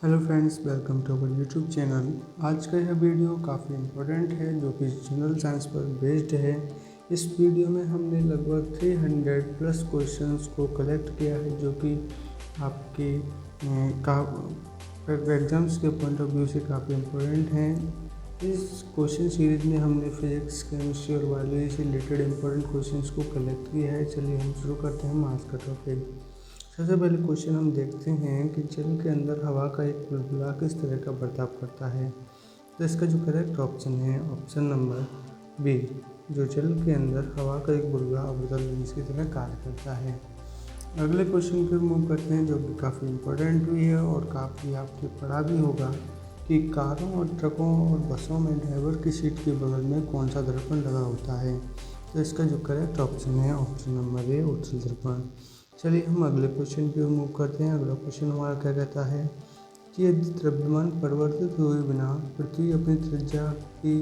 Hello friends, welcome to our YouTube channel. आज का यह वीडियो काफ़ी इम्पोर्टेंट है जो कि जनरल साइंस पर बेस्ड है। इस वीडियो में हमने लगभग 300 प्लस क्वेश्चंस को कलेक्ट किया है जो कि आपके एग्जाम्स के पॉइंट ऑफ व्यू से काफ़ी इम्पोर्टेंट हैं। इस क्वेश्चन सीरीज में हमने फिजिक्स, केमिस्ट्री और बायोलॉजी से रिलेटेड इम्पोर्टेंट क्वेश्चंस को कलेक्ट किया है। चलिए हम शुरू करते हैं आज का टॉपिक। सबसे पहले क्वेश्चन हम देखते हैं कि जल के अंदर हवा का एक बुलबुला किस तरह का बर्ताव करता है। तो इसका जो करेक्ट ऑप्शन है ऑप्शन नंबर बी, जो जल के अंदर हवा का एक बुलबुला अवतल लेंस की तरह कार्य करता है। अगले क्वेश्चन पर मूव करते हैं जो कि काफ़ी इम्पोर्टेंट भी है और काफ़ी आपने पढ़ा भी होगा कि कारों और ट्रकों और बसों में ड्राइवर की सीट के बगल में कौन सा दर्पण लगा होता है। तो इसका जो करेक्ट ऑप्शन है ऑप्शन नंबर ए, उत्तल दर्पण। चलिए हम अगले क्वेश्चन की ओर मूव करते हैं। अगला क्वेश्चन हमारा क्या कहता है कि यदि द्रव्यमान परिवर्तित हुए बिना पृथ्वी अपनी त्रिज्या की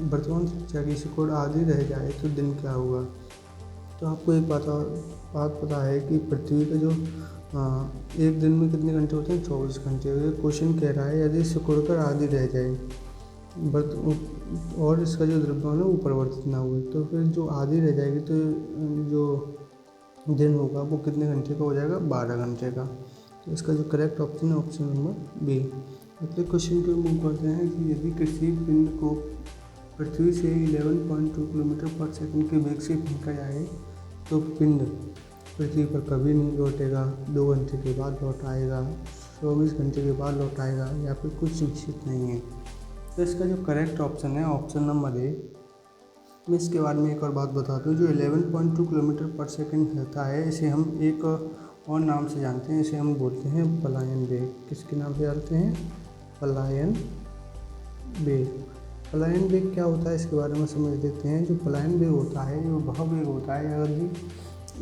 वर्तमान त्रिज्या की सिकुड़ आधी रह जाए तो दिन क्या होगा। तो आपको एक बात पता है कि पृथ्वी का जो एक दिन में कितने घंटे होते हैं, 24 घंटे। ये क्वेश्चन कह रहा है यदि सिकुड़ कर आधी रह जाए और इसका जो द्रव्यमान है वो परिवर्तित ना हुए तो फिर जो आधी रह जाएगी तो जो दिन होगा वो कितने घंटे का हो जाएगा, 12 घंटे का। तो इसका जो करेक्ट ऑप्शन है ऑप्शन नंबर बी। अगले क्वेश्चन की मूव करते हैं कि यदि किसी पिंड को पृथ्वी से 11.2 किलोमीटर पर सेकंड के वेग से फेंका जाए तो पिंड पृथ्वी पर कभी नहीं लौटेगा, 2 घंटे के बाद लौट आएगा, 24 घंटे के बाद लौट आएगा या फिर कुछ निश्चित नहीं है। तो इसका जो करेक्ट ऑप्शन है ऑप्शन नंबर ए। मैं इसके बारे में एक और बात बता दूं, जो 11.2 किलोमीटर पर सेकंड रहता है इसे हम एक और नाम से जानते हैं, इसे हम बोलते हैं पलायन वेग। किसके नाम से जानते हैं? पलायन वेग। पलायन वेग क्या होता है इसके बारे में समझ लेते हैं। जो पलायन वेग होता है वो वह वेग होता है अगर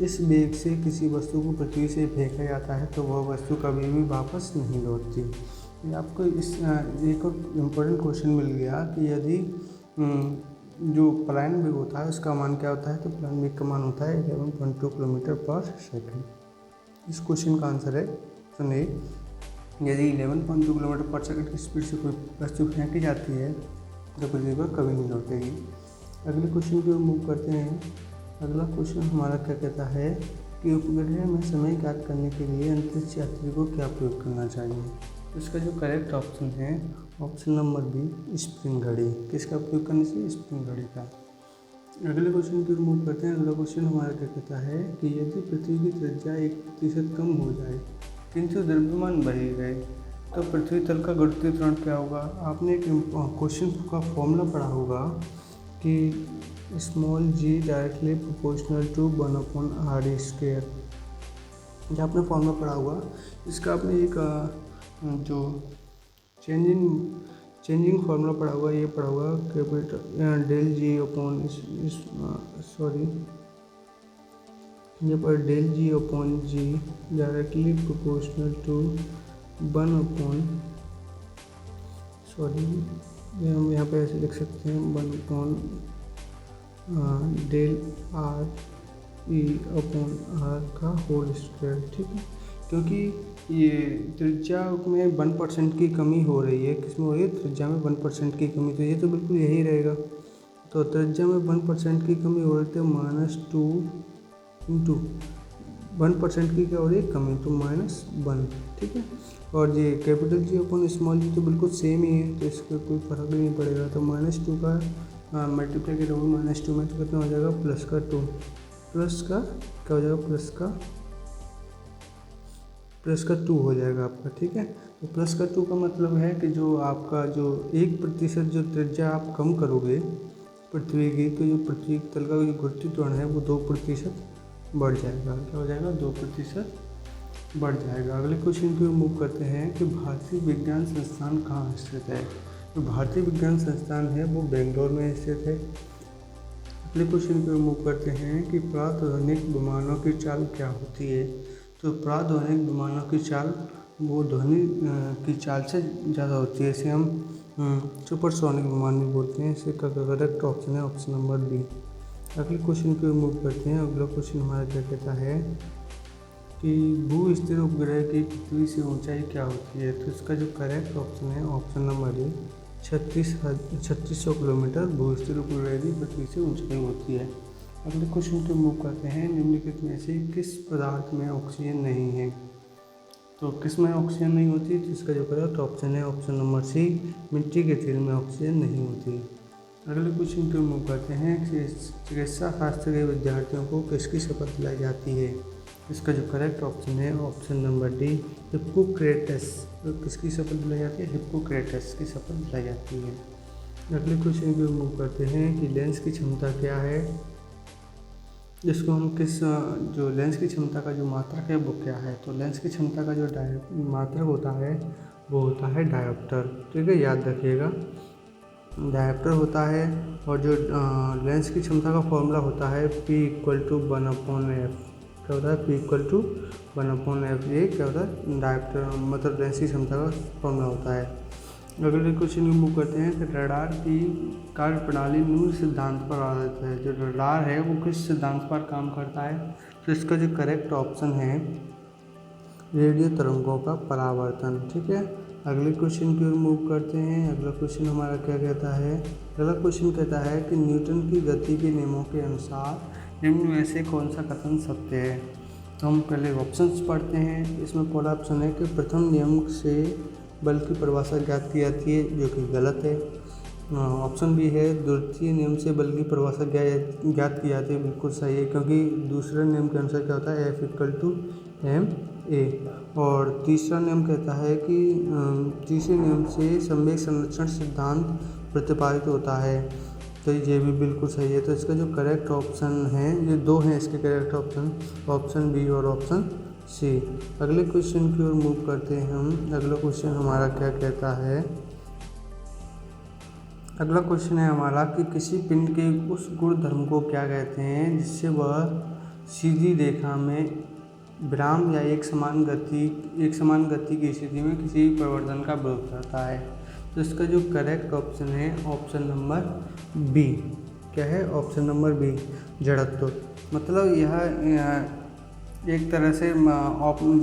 इस वेग से किसी वस्तु को पृथ्वी से फेंका जाता है तो वह वस्तु कभी भी वापस नहीं लौटती। ये आपको इस एक और इम्पोर्टेंट क्वेश्चन मिल गया कि यदि जो पलायन वेग होता है उसका मान क्या होता है। तो पलायन वेग का मान होता है 11.2 किलोमीटर पर सेकंड। इस क्वेश्चन का आंसर है ऑप्शन ए। यदि 11.2 किलोमीटर पर सेकंड की स्पीड से कोई वस्तु फेंकी जाती है तो पृथ्वी पर कभी नहीं लौटेगी। अगले क्वेश्चन की ओर मूव करते हैं। अगला क्वेश्चन हमारा क्या कहता है कि उपग्रह में समय ज्ञात करने के लिए अंतरिक्ष यात्री को क्या प्रयोग करना चाहिए। इसका जो करेक्ट ऑप्शन है ऑप्शन नंबर बी, स्प्रिंग घड़ी। किसका उपयोग करने से? स्प्रिंग घड़ी का। अगले क्वेश्चन की ओर मूव करते हैं। अगला क्वेश्चन हमारा क्या कहता है कि यदि पृथ्वी की त्रिज्या 1% कम हो जाए किंतु द्रव्यमान बढ़ी रहे तो पृथ्वी तल का गुरुत्वीय त्वरण क्या होगा। आपने एक क्वेश्चन का फॉर्मूला पढ़ा होगा कि small g directly proportional to 1/r²। जो आपने फॉर्मूला पढ़ा होगा इसका आपने एक जो चेंजिंग फार्मूला पढ़ा हुआ, ये पढ़ा हुआ कैपिटल डेल जी अपॉन यहाँ पर del g upon g directly proportional to 1 हम यहाँ पे ऐसे लिख सकते हैं 1 del r e upon r का होल स्क्वायर। ठीक है, क्योंकि ये त्रिज्या में 1% की कमी हो रही है। किसमें हो रही है? त्रिज्या में 1% की कमी। तो ये तो बिल्कुल यही रहेगा। तो त्रिज्या में 1% की कमी हो रही थी, -2 इंटू 1% की क्या हो रही है? कमी, तो -1। ठीक है, और ये कैपिटल जी अपॉन स्मॉल जी तो बिल्कुल सेम ही है तो इसका कोई फर्क नहीं पड़ेगा। तो -2 का मल्टीप्लाई करोगे -2 में तो कितना हो जाएगा? +2। प्लस का क्या हो जाएगा? प्लस का 2 हो जाएगा आपका। ठीक है, तो +2 का मतलब है कि जो आपका जो 1% जो त्रिज्या आप कम करोगे पृथ्वी की, तो जो पृथ्वी तल का जो गुरुत्वीय त्वरण है वो 2% बढ़ जाएगा। क्या हो जाएगा? 2% बढ़ जाएगा। अगले क्वेश्चन की ओर मूव करते हैं कि भारतीय विज्ञान संस्थान कहाँ स्थित है। जो भारतीय विज्ञान संस्थान है वो बेंगलोर में स्थित है। अगले क्वेश्चन की ओर मूव करते हैं कि प्रातःध्वनिक विमानों की चाल क्या होती है। तो प्रातःध्वनिक विमानों की चाल वो ध्वनि की चाल से ज़्यादा होती है। इसे हम सुपरसोनिक विमान भी बोलते हैं। इसे का करेक्ट ऑप्शन है ऑप्शन नंबर बी। अगले क्वेश्चन की ओर मूव करते हैं। अगला क्वेश्चन हमारा क्या कहता है कि भू स्थिर उपग्रह की पृथ्वी से ऊंचाई क्या होती है। तो इसका जो करेक्ट ऑप्शन है ऑप्शन नंबर ए 3600 किलोमीटर भू स्थिर उपग्रह की पृथ्वी से ऊंचाई होती है। अगले क्वेश्चन को मूव करते हैं। निम्नलिखित में से किस पदार्थ में ऑक्सीजन नहीं है। तो किस में ऑक्सीजन नहीं होती, तो इसका जो करेक्ट ऑप्शन है ऑप्शन नंबर सी मिट्टी के तेल में ऑक्सीजन नहीं होती। अगले क्वेश्चन को मूव करते हैं। चिकित्सा शास्त्र के विद्यार्थियों को किसकी शपथ दिलाई जाती है। इसका जो करेक्ट ऑप्शन है ऑप्शन नंबर डी हिप्पोक्रेटस। तो किसकी शपथ दिलाई जाती है, हिप्पोक्रेटस की शपथ दिलाई जाती है। अगले क्वेश्चन को मूव करते हैं कि लेंस की क्षमता क्या है। जिसको हम जो लेंस की क्षमता का जो मात्रक है वो क्या है। तो लेंस की क्षमता का जो मात्रक होता है वो होता है डायोप्टर। ठीक है, याद रखिएगा डायोप्टर होता है। और जो लेंस की क्षमता का फॉर्मूला होता है P = 1/f। क्या होता है, P = 1/f। ये क्या होता है, डायोप्टर मतलब लेंस की क्षमता का फॉर्मूला होता है। अगले क्वेश्चन को मूव करते हैं कि रडार की कार्यप्रणाली निम्न सिद्धांत पर आधारित है। जो रडार है वो किस सिद्धांत पर काम करता है। तो इसका जो करेक्ट ऑप्शन है रेडियो तरंगों का परावर्तन। ठीक है, अगले क्वेश्चन की ओर मूव करते हैं। अगला क्वेश्चन हमारा क्या कहता है। अगला क्वेश्चन कहता है कि न्यूटन की गति के नियमों के अनुसार निम्न में से कौन सा कथन सत्य है। तो हम पहले ऑप्शंस पढ़ते हैं। इसमें पहला ऑप्शन है कि प्रथम नियम से बल की परिभाषा ज्ञात की जाती है, जो कि गलत है। ऑप्शन बी है द्वितीय नियम से बल की परिभाषा ज्ञात की जाती है, बिल्कुल सही है, क्योंकि दूसरे नियम के अनुसार क्या होता है F = ma। और तीसरा नियम कहता है कि तीसरे नियम से संवेग संरक्षण सिद्धांत प्रतिपादित होता है। तो ये भी बिल्कुल सही है। तो इसका जो करेक्ट ऑप्शन है, ये दो हैं इसके करेक्ट ऑप्शन, ऑप्शन बी और ऑप्शन सी। अगले क्वेश्चन की ओर मूव करते हैं हम। अगला क्वेश्चन हमारा क्या कहता है। अगला क्वेश्चन है हमारा कि किसी पिंड के उस गुण धर्म को क्या कहते हैं जिससे वह सीधी रेखा में विराम या एक समान गति की स्थिति में किसी परिवर्तन का विरोध करता है। तो इसका जो करेक्ट ऑप्शन है ऑप्शन नंबर बी। क्या है, ऑप्शन नंबर बी जड़त्व। मतलब यह एक तरह से न्यूटन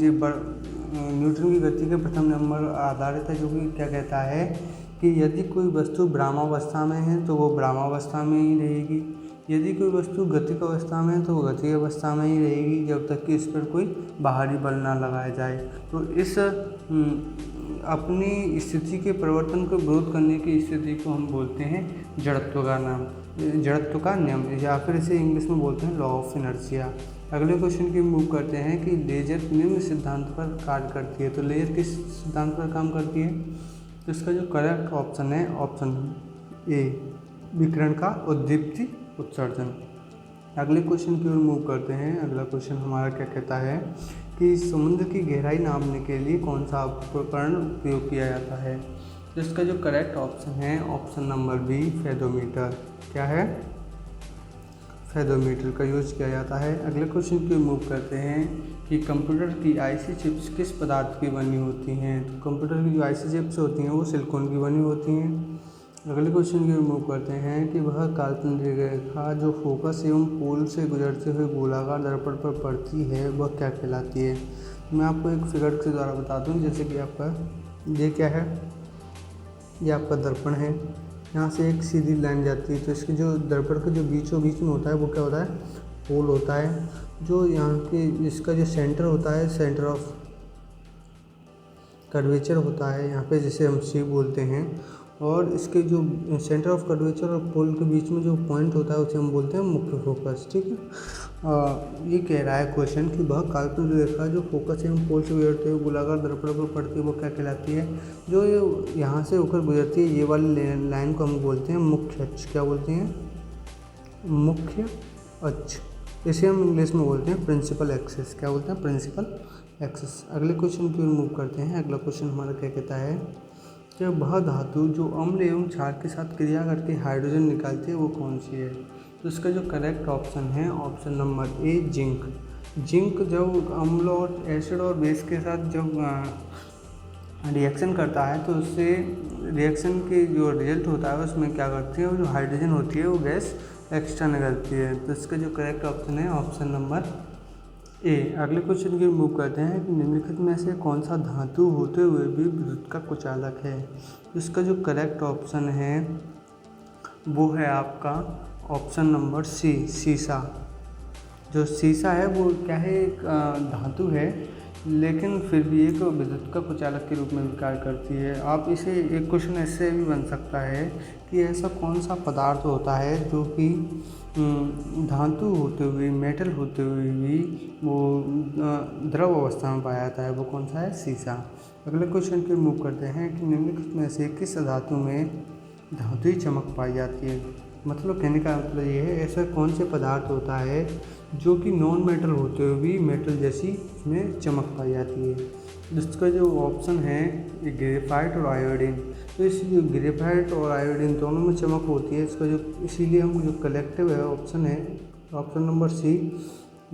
की गति के प्रथम नियम पर आधारित है, जो कि क्या कहता है कि यदि कोई वस्तु विरामावस्था में है तो वो विरामावस्था में ही रहेगी, यदि कोई वस्तु गतिक अवस्था में है तो वो गतिक अवस्था में ही रहेगी, जब तक कि इस पर कोई बाहरी बल ना लगाया जाए। तो इस अपनी स्थिति के परिवर्तन को विरोध करने की स्थिति को हम बोलते हैं जड़त्व का नियम, या फिर इसे इंग्लिश में बोलते हैं लॉ ऑफ इनर्शिया। अगले क्वेश्चन की मूव करते हैं कि लेजर निम्न सिद्धांत पर कार्य करती है। तो लेजर किस सिद्धांत पर काम करती है। तो इसका जो करेक्ट ऑप्शन है ऑप्शन ए विकिरण का उद्दीप्ति उत्सर्जन। अगले क्वेश्चन की ओर मूव करते हैं। अगला क्वेश्चन हमारा क्या कहता है कि समुद्र की गहराई नापने के लिए कौन सा उपकरण उपयोग किया जाता है। तो इसका जो करेक्ट ऑप्शन है ऑप्शन नंबर बी फेदोमीटर। क्या है, फेदोमीटर का यूज किया जाता है। अगले क्वेश्चन की मूव करते हैं कि कंप्यूटर की आईसी चिप्स किस पदार्थ की बनी होती हैं। तो कंप्यूटर की जो आईसी चिप्स होती हैं वो सिलिकॉन की बनी होती हैं। अगले क्वेश्चन की मूव करते हैं कि वह काल्पनिक रेखा जो फोकस एवं पोल से गुजरते हुए गोलाकार दर्पण पर पड़ती है वह क्या कहलाती है। मैं आपको एक फिगर के द्वारा बता दूं, जैसे कि आपका ये क्या है, ये आपका दर्पण है, यहाँ से एक सीधी लाइन जाती है, तो इसकी जो दर्पण के जो बीचों बीच में होता है वो क्या होता है, पोल होता है। जो यहाँ के इसका जो सेंटर होता है, सेंटर ऑफ कर्वेचर होता है यहाँ पे, जिसे हम सी बोलते हैं। और इसके जो सेंटर ऑफ कर्वेचर और पोल के बीच में जो पॉइंट होता है उसे हम बोलते हैं मुख्य फोकस। ठीक है, ये कह रहा है क्वेश्चन कि वह काल्पनिक रेखा जो फोकस एवं पोल से गुजरते हुए गोलाकार दर्पण पर पड़ती है वो क्या कहलाती है। जो यहाँ से होकर गुजरती है ये वाली लाइन को हम बोलते हैं मुख्य अक्ष। क्या बोलते हैं, मुख्य अक्ष। इसे हम इंग्लिश में बोलते हैं प्रिंसिपल एक्सिस। क्या बोलते हैं, प्रिंसिपल एक्सिस। अगले क्वेश्चन की ओर मूव करते हैं। अगला क्वेश्चन हमारा क्या कहता है कि वह धातु जो अम्ल एवं क्षार के साथ क्रिया करके हाइड्रोजन निकालती है वो कौन सी है। तो इसका जो करेक्ट ऑप्शन है option number A zinc. Zinc जब अम्ल और एसिड और बेस के साथ जब रिएक्शन करता है तो उससे रिएक्शन के जो रिजल्ट होता है उसमें क्या करती है, वो जो हाइड्रोजन होती है वो गैस एक्स्ट्रा निकलती है। तो इसका जो करेक्ट ऑप्शन है ऑप्शन नंबर अगले क्वेश्चन की मूव करते हैं कि निम्नलिखित में से कौन सा धातु होते हुए भी विद्युत का कुचालक है। इसका जो करेक्ट ऑप्शन है वो है आपका ऑप्शन नंबर सी, शीशा। जो शीशा है वो क्या है, एक धातु है, लेकिन फिर भी एक विद्युत का कुचालक के रूप में भी कार्य करती है। आप इसे एक क्वेश्चन ऐसे भी बन सकता है कि ऐसा कौन सा पदार्थ होता है जो कि धातु होते हुए, मेटल होते हुए भी वो द्रव अवस्था में पाया जाता है, वो कौन सा है, शीशा। अगले क्वेश्चन की मूव करते हैं कि निम्नलिखित में से किस धातु में धातुई चमक पाई जाती है। मतलब कहने का मतलब ये है, ऐसा कौन से पदार्थ होता है जो कि नॉन मेटल होते हुए भी मेटल जैसी इसमें चमक पाई जाती है। जिसका जो ऑप्शन है ग्रेफाइट और आयोडीन। तो इस जो ग्रेफाइट और आयोडीन दोनों में चमक होती है, इसका जो इसीलिए हम जो कलेक्टिव है ऑप्शन है ऑप्शन नंबर सी,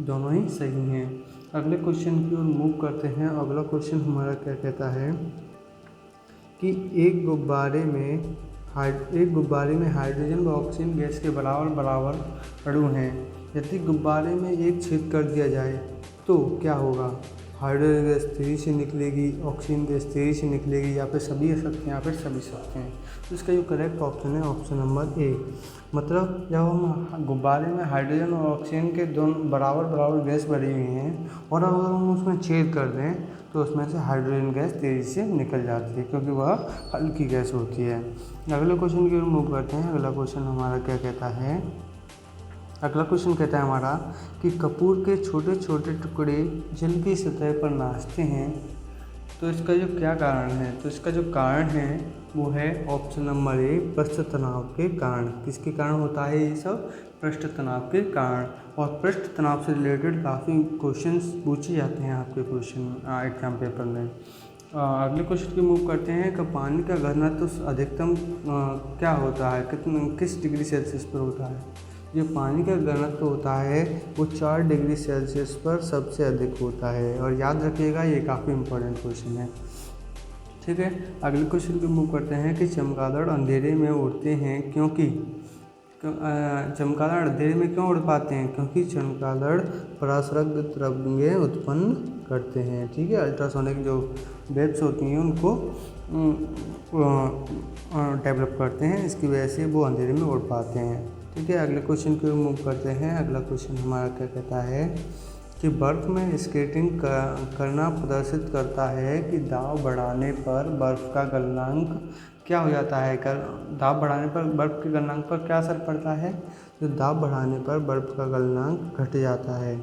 दोनों ही सही हैं। अगले क्वेश्चन की ओर मूव करते हैं। अगला क्वेश्चन हमारा क्या कहता है कि एक गुब्बारे में हाइड्रोजन व ऑक्सीजन गैस के बराबर बराबर अणु हैं। यदि गुब्बारे में एक छेद कर दिया जाए तो क्या होगा। हाइड्रोजन गैस तेजी से निकलेगी, ऑक्सीजन गैस तेजी से निकलेगी, या फिर सभी सत्य हैं, या फिर सभी सत्य हैं। तो इसका जो करेक्ट ऑप्शन है ऑप्शन नंबर ए। मतलब जब हम गुब्बारे में हाइड्रोजन और ऑक्सीजन के दोनों बराबर बराबर गैस भरी हुई हैं और अगर हम उसमें छेद कर दें तो उसमें से हाइड्रोजन गैस तेज़ी से निकल जाती है, क्योंकि वह हल्की गैस होती है। अगले क्वेश्चन की ओर मूव करते हैं। अगला क्वेश्चन हमारा क्या कहता है, अगला क्वेश्चन कहता है हमारा कि कपूर के छोटे छोटे टुकड़े जल की सतह पर नाचते हैं, तो इसका जो क्या कारण है। तो इसका जो कारण है वो है ऑप्शन नंबर ए, पृष्ठ तनाव के कारण। किसके कारण होता है ये सब, पृष्ठ तनाव के कारण। और पृष्ठ तनाव से रिलेटेड काफ़ी क्वेश्चंस पूछे जाते हैं आपके क्वेश्चन एग्जाम पेपर में। अगले क्वेश्चन की मूव करते हैं कि पानी का घनत्व अधिकतम क्या होता है, किस डिग्री सेल्सियस पर होता है। जो पानी का घनत्व होता है वो 4 डिग्री सेल्सियस पर सबसे अधिक होता है। और याद रखिएगा ये काफ़ी इंपॉर्टेंट क्वेश्चन है, ठीक है। अगले क्वेश्चन की मूव करते हैं कि चमगादड़ अंधेरे में उड़ते हैं क्योंकि चमगादड़ अंधेरे में क्यों उड़ पाते हैं, क्योंकि चमगादड़ परासरक तरंगें उत्पन्न करते हैं, ठीक है। अल्ट्रासोनिक जो वेव्स होती हैं उनको डेवलप करते हैं, इसकी वजह से वो अंधेरे में उड़ पाते हैं, ठीक है। अगले क्वेश्चन की ओर मूव करते हैं। अगला क्वेश्चन हमारा क्या कहता है कि बर्फ़ में स्केटिंग करना प्रदर्शित करता है कि दाब बढ़ाने पर बर्फ़ का गलनांक क्या हो जाता है। दाब बढ़ाने पर बर्फ़ के गलनांक पर क्या असर पड़ता है। तो दाब बढ़ाने पर बर्फ़ का गलनांक घट जाता है।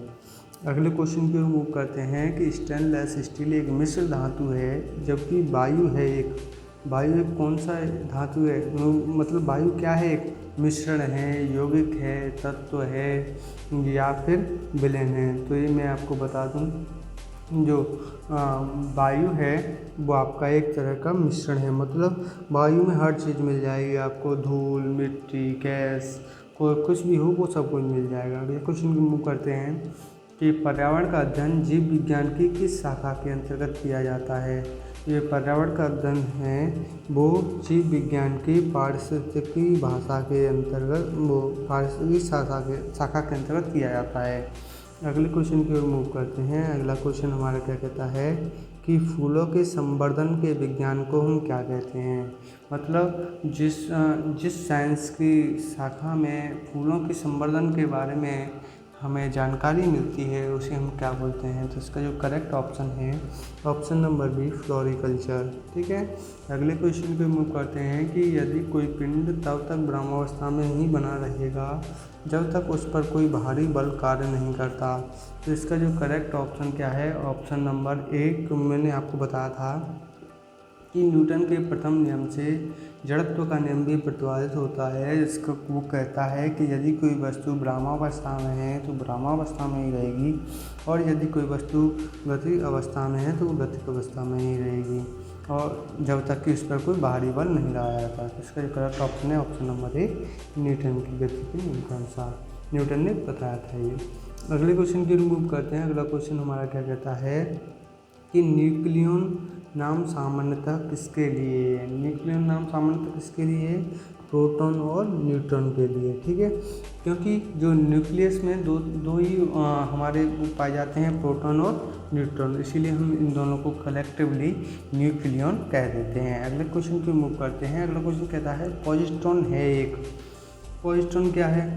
अगले क्वेश्चन की ओर मूव करते हैं कि स्टेनलेस स्टील एक मिश्र धातु है, जबकि वायु एक कौन सा धातु है। मतलब वायु क्या है, एक मिश्रण है, यौगिक है, तत्व है, या फिर विलयन है। तो ये मैं आपको बता दूं, जो वायु है वो आपका एक तरह का मिश्रण है। मतलब वायु में हर चीज़ मिल जाएगी आपको, धूल, मिट्टी, गैस, कोई कुछ भी हो वो सब कुछ मिल जाएगा। अगले क्वेश्चन की मूव करते हैं कि पर्यावरण का अध्ययन जीव विज्ञान की किस शाखा के अंतर्गत किया जाता है। ये पर्यावरण का अध्ययन है वो जीव विज्ञान की पारिस्थितिकी भाषा के अंतर्गत, वो पारिस्थितिकी शाखा के अंतर्गत किया जाता है। अगले क्वेश्चन की ओर मूव करते हैं। अगला क्वेश्चन हमारा क्या कहता है कि फूलों के संवर्धन के विज्ञान को हम क्या कहते हैं। मतलब जिस साइंस की शाखा में फूलों के संवर्धन के बारे में हमें जानकारी मिलती है उसे हम क्या बोलते हैं। तो इसका जो करेक्ट ऑप्शन है ऑप्शन नंबर बी, फ्लोरिकल्चर, ठीक है। अगले क्वेश्चन पे मूव करते हैं कि यदि कोई पिंड तब तक ब्रह्मावस्था में ही बना रहेगा जब तक उस पर कोई बाहरी बल कार्य नहीं करता। तो इसका जो करेक्ट ऑप्शन क्या है, ऑप्शन नंबर ए। मैंने आपको बताया था कि न्यूटन के प्रथम नियम से जड़त्व का नियम भी प्रतिपादित होता है। इसको वो कहता है कि यदि कोई वस्तु ब्रह्मावस्था में है तो ब्रह्मावस्था में ही रहेगी, और यदि कोई वस्तु गतिज अवस्था में है तो वो गतिज अवस्था में ही रहेगी, और जब तक कि उस पर कोई बाहरी बल नहीं लगाया जाता। इसका जो करेक्ट ऑप्शन है ऑप्शन नंबर ए, न्यूटन की गति के नियम के अनुसार न्यूटन ने बताया था ये। अगले क्वेश्चन की रिमूव करते हैं। अगला क्वेश्चन हमारा क्या कहता है कि न्यूक्लियन नाम सामान्यतः किसके लिए है। न्यूक्लियन नाम सामान्यतः किसके लिए है, प्रोटॉन और न्यूट्रॉन के लिए, ठीक है। क्योंकि जो न्यूक्लियस में दो ही हमारे पाए जाते हैं, प्रोटॉन और न्यूट्रॉन, इसीलिए हम इन दोनों को कलेक्टिवली न्यूक्लियन कह देते हैं। अगले क्वेश्चन पे मूव करते हैं। अगला क्वेश्चन कहता है पॉजिट्रॉन है एक। पॉजिट्रॉन क्या है?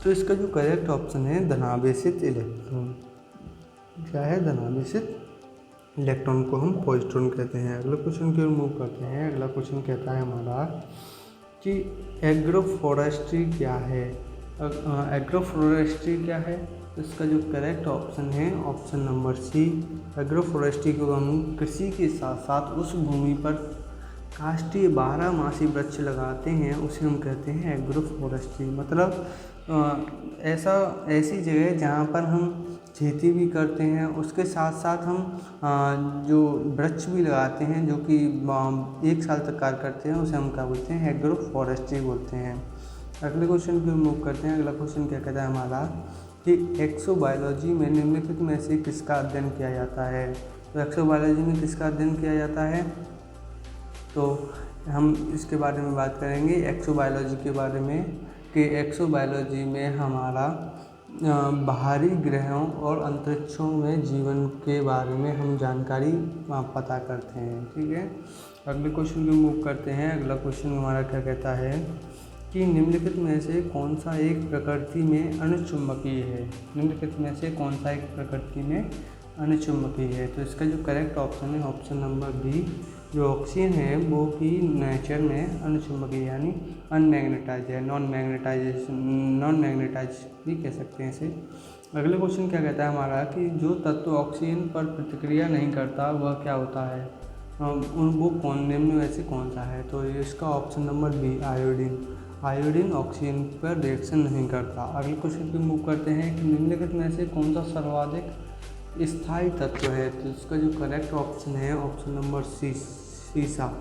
तो इसका जो करेक्ट ऑप्शन है धनावेशित इलेक्ट्रॉन। क्या है? धनावेशित इलेक्ट्रॉन को हम पॉजिट्रॉन कहते हैं। अगले क्वेश्चन की ओर मूव करते हैं। अगला क्वेश्चन कहता है हमारा कि एग्रोफोरेस्ट्री क्या है। एग्रोफोरेस्ट्री क्या है? तो इसका जो करेक्ट ऑप्शन है ऑप्शन नंबर सी। एग्रोफोरेस्ट्री को हम कृषि के साथ साथ उस भूमि पर काष्ठीय 12 वृक्ष लगाते हैं, उसे हम कहते हैं एग्रोफोरेस्ट्री। मतलब ऐसी जगह जहाँ पर हम खेती भी करते हैं, उसके साथ साथ हम जो वृक्ष भी लगाते हैं जो कि 1 साल तक कार्य करते हैं, उसे हम क्या बोलते हैं? एग्रोफोरेस्ट्री बोलते हैं। अगले क्वेश्चन की मूव करते हैं। अगला क्वेश्चन क्या कहता है हमारा कि एक्सोबायोलॉजी में निम्नलिखित में से किसका अध्ययन किया जाता है। तो एक्सोबायोलॉजी में किसका अध्ययन किया जाता है? तो हम इसके बारे में बात करेंगे एक्सोबायोलॉजी के बारे में, कि एक्सोबायोलॉजी में हमारा बाहरी ग्रहों और अंतरिक्षों में जीवन के बारे में हम जानकारी पता करते हैं, ठीक है। अगले क्वेश्चन की मूव करते हैं। अगला क्वेश्चन हमारा क्या कहता है कि निम्नलिखित में से कौन सा एक प्रकृति में अणुचुंबकीय है। निम्नलिखित में से कौन सा एक प्रकृति में अणुचुंबकीय है। तो इसका जो करेक्ट ऑप्शन है ऑप्शन नंबर बी। जो ऑक्सीजन है वो कि नेचर में अणुचुंबकीय यानी अनमैग्नेटाइज है, नॉन मैग्नेटाइज भी कह सकते हैं इसे। अगले क्वेश्चन क्या कहता है हमारा कि जो तत्व ऑक्सीजन पर प्रतिक्रिया नहीं करता वह क्या होता है। वो निम्न में से कौन सा है। तो इसका option number B iodine. Iodine oxygen पर रिएक्शन नहीं करता। अगले क्वेश्चन पे मूव करते हैं कि निम्नलिखित में से कौन सा सर्वाधिक स्थायी तत्व है। तो इसका जो करेक्ट ऑप्शन है ऑप्शन नंबर सी सीसा।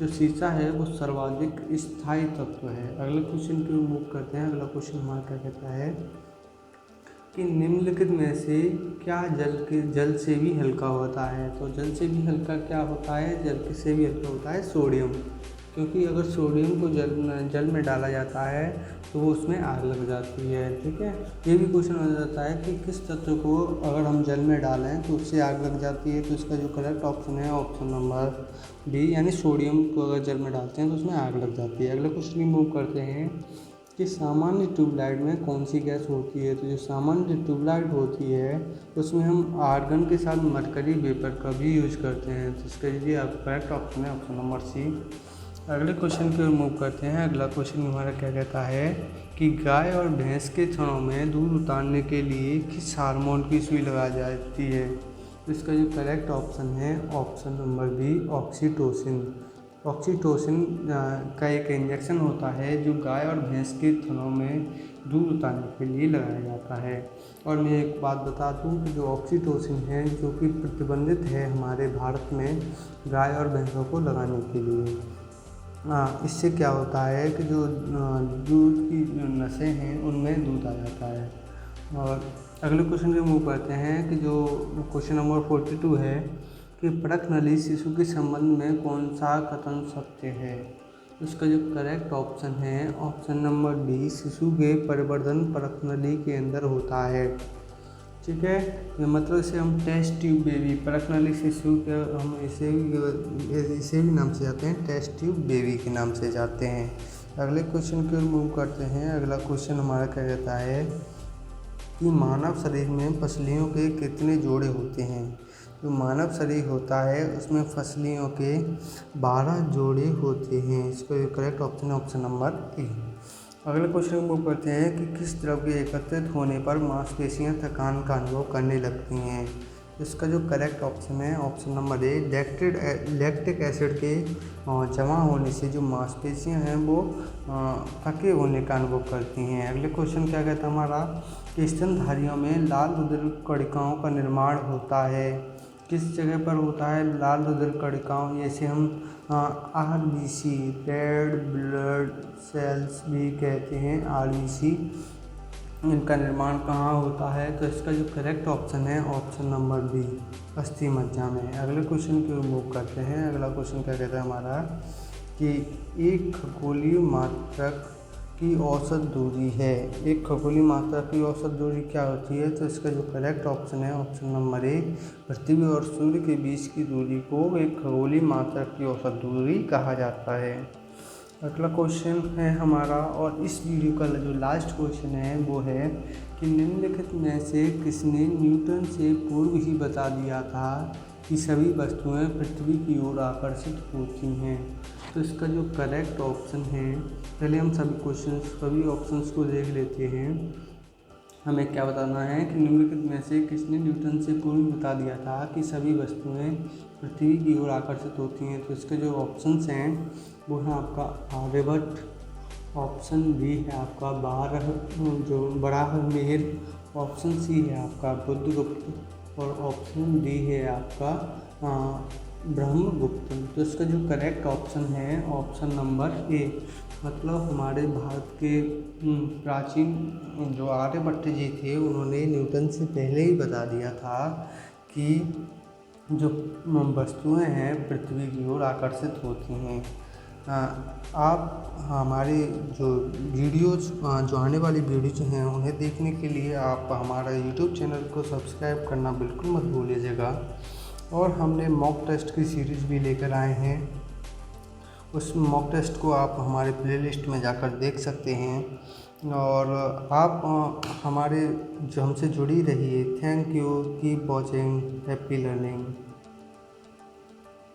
जो सीसा है वो सर्वाधिक स्थायी तत्व है। अगले क्वेश्चन की ओर मूव करते हैं। अगला क्वेश्चन हमारा क्या कहता है कि निम्नलिखित में से क्या जल से भी हल्का होता है। तो जल से भी हल्का क्या होता है? जल से भी हल्का होता है सोडियम। क्योंकि अगर सोडियम को जल में डाला जाता है तो वो उसमें आग लग जाती है, ठीक है। ये भी क्वेश्चन हो जाता है कि किस तत्व को अगर हम जल में डालें तो उससे आग लग जाती है। तो इसका जो करेक्ट ऑप्शन है ऑप्शन नंबर बी, यानी सोडियम को अगर जल में डालते हैं तो उसमें आग लग जाती है। अगले क्वेश्चन की मूव करते हैं कि सामान्य ट्यूबलाइट में कौन सी गैस होती है। तो जो सामान्य ट्यूबलाइट होती है उसमें हम आर्गन के साथ मरकरी वेपर का भी यूज करते हैं। तो इसका लिए करेक्ट ऑप्शन है ऑप्शन नंबर सी। अगले क्वेश्चन की ओर मूव करते हैं। अगला क्वेश्चन हमारा क्या कहता है कि गाय और भैंस के थनों में दूध उतारने के लिए किस हार्मोन की सुई लगाई जाती है। तो इसका जो करेक्ट ऑप्शन है option number B oxytocin. Oxytocin का एक इंजेक्शन होता है जो गाय और भैंस के थनों में दूध उतारने के लिए लगाया जाता है। और मैं एक बात बता दूं कि जो ऑक्सीटोसिन है जो कि प्रतिबंधित है हमारे भारत में गाय और भैंसों को लगाने के लिए। इससे क्या होता है कि जो दूध की जो नसें हैं उनमें दूध आ जाता है। और अगले क्वेश्चन पे मूव करते हैं कि जो क्वेश्चन नंबर 42 है कि परख नली शिशु के संबंध में कौन सा कथन सत्य है। इसका जो करेक्ट ऑप्शन है ऑप्शन नंबर डी शिशु के परिवर्धन परख नली के अंदर होता है, ठीक है। ये मतलब इसे हम टेस्ट ट्यूब बेबी, परख नली शिशु के हम इसे भी नाम से जाते हैं, टेस्ट ट्यूब बेबी के नाम से जाते हैं। अगले क्वेश्चन की ओर मूव करते हैं। अगला क्वेश्चन हमारा क्या कहता है कि मानव शरीर में फसलियों के कितने जोड़े होते हैं। जो मानव शरीर होता है उसमें फसलियों के 12 जोड़े होते हैं। इसका करेक्ट ऑप्शन है ऑप्शन नंबर ए। अगले क्वेश्चन को मूव करते हैं कि किस द्रव के एकत्रित होने पर मांसपेशियां थकान का अनुभव करने लगती हैं। इसका जो करेक्ट ऑप्शन है option number A lactic acid के जमा होने से जो मांसपेशियां हैं वो थके होने का अनुभव करती हैं। अगले क्वेश्चन क्या कहता है हमारा कि स्तनधारियों में लाल रुधिर कणिकाओं का निर्माण होता है। किस जगह पर होता है लाल रुधिर कणिकाओं, जैसे हम RBC रेड ब्लड सेल्स भी कहते हैं RBC, इनका निर्माण कहाँ होता है। तो इसका जो करेक्ट ऑप्शन है ऑप्शन नंबर बी अस्थि मज्जा में। अगले क्वेश्चन की ओर मूव करते हैं। अगला क्वेश्चन क्या कहता है हमारा कि एक खगोलीय मात्रक की औसत दूरी है। एक खगोलीय मात्रक की औसत दूरी क्या होती है? तो इसका जो करेक्ट ऑप्शन है ऑप्शन नंबर 1, पृथ्वी और सूर्य के बीच की दूरी को एक खगोलीय मात्रक की औसत दूरी कहा जाता है। अगला क्वेश्चन है हमारा, और इस वीडियो का जो लास्ट क्वेश्चन है वो है कि निम्नलिखित में से किसने न्यूटन से पूर्व ही बता दिया था कि सभी वस्तुएं पृथ्वी की ओर आकर्षित होती हैं? तो इसका जो करेक्ट ऑप्शन है, पहले हम सभी ऑप्शंस को देख लेते हैं। हमें क्या बताना है कि निम्नलिखित में से किसने न्यूटन से पूर्व बता दिया था कि सभी वस्तुएं पृथ्वी की ओर आकर्षित होती हैं? तो इसके जो ऑप्शंस हैं वो है आपका आर्यभट्ट, ऑप्शन बी है आपका बराहमिहिर, ऑप्शन सी है आपका बुद्धगुप्त और ऑप्शन डी है आपका ब्रह्मगुप्त। तो इसका जो करेक्ट ऑप्शन है ऑप्शन नंबर ए, मतलब हमारे भारत के प्राचीन जो आर्यभट्ट जी थे उन्होंने न्यूटन से पहले ही बता दिया था कि जो वस्तुएं हैं पृथ्वी की ओर आकर्षित होती हैं। आप हमारे जो वीडियोज़ जो आने वाली वीडियोज हैं उन्हें देखने के लिए आप हमारा यूट्यूब चैनल को सब्सक्राइब करना बिल्कुल मत भूलिएगा। और हमने मॉक टेस्ट की सीरीज़ भी लेकर आए हैं, उस मॉक टेस्ट को आप हमारे प्लेलिस्ट में जाकर देख सकते हैं। और आप हमारे जो हमसे जुड़ी रहिए। Thank you, keep watching, happy learning.